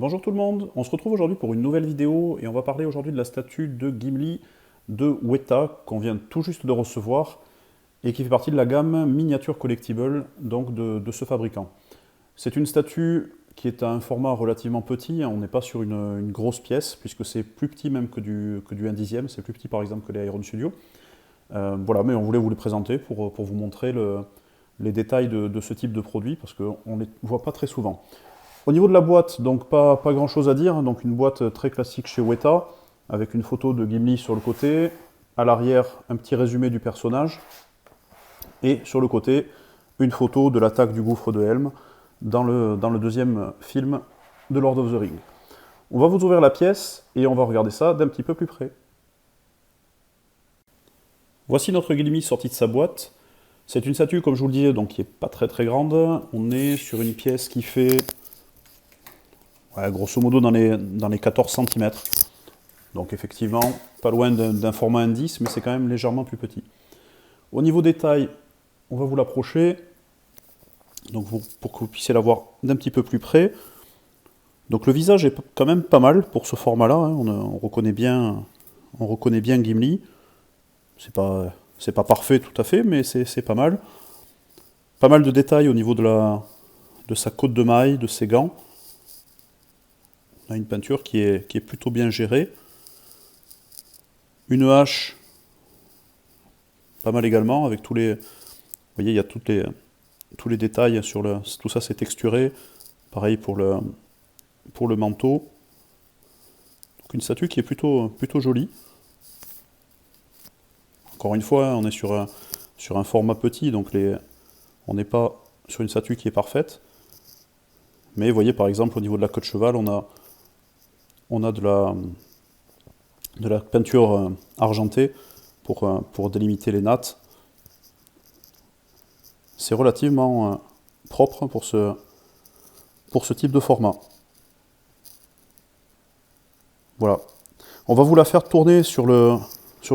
Bonjour tout le monde, on se retrouve aujourd'hui pour une nouvelle vidéo et on va parler aujourd'hui de la statue de Gimli de Weta qu'on vient tout juste de recevoir et qui fait partie de la gamme Miniature Collectible donc de ce fabricant. C'est une statue qui est à un format relativement petit, on n'est pas sur une grosse pièce puisque c'est plus petit même que du 1/10, c'est plus petit par exemple que les Iron Studio. Voilà, mais on voulait vous les présenter pour vous montrer les détails de ce type de produit parce qu'on ne les voit pas très souvent. Au niveau de la boîte, donc pas grand chose à dire, donc une boîte très classique chez Weta, avec une photo de Gimli sur le côté, à l'arrière un petit résumé du personnage, et sur le côté une photo de l'attaque du gouffre de Helm dans le deuxième film de Lord of the Rings. On va vous ouvrir la pièce et on va regarder ça d'un petit peu plus près. Voici notre Gimli sorti de sa boîte. C'est une statue, comme je vous le disais, donc qui n'est pas très grande. On est sur une pièce qui fait grosso modo dans les 14 cm. Donc effectivement, pas loin d'un format indice, mais c'est quand même légèrement plus petit. Au niveau des tailles, on va vous l'approcher, donc pour que vous puissiez la voir d'un petit peu plus près. Donc le visage est quand même pas mal pour ce format-là, hein. On reconnaît bien Gimli. C'est pas parfait tout à fait, mais c'est pas mal. Pas mal de détails au niveau de sa côte de maille, de ses gants. On a une peinture qui est plutôt bien gérée. Une hache, pas mal également, avec tous les... Vous voyez, il y a tous les détails sur tout ça c'est texturé. Pareil pour le manteau. Donc une statue qui est plutôt jolie. Encore une fois, on est sur un format petit, donc on n'est pas sur une statue qui est parfaite. Mais vous voyez par exemple au niveau de la queue de cheval, on a de la peinture argentée pour délimiter les nattes. C'est relativement propre pour ce type de format. Voilà. On va vous la faire tourner sur le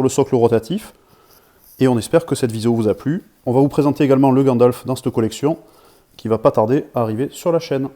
socle rotatif et on espère que cette vidéo vous a plu. On va vous présenter également le Gandalf dans cette collection qui va pas tarder à arriver sur la chaîne.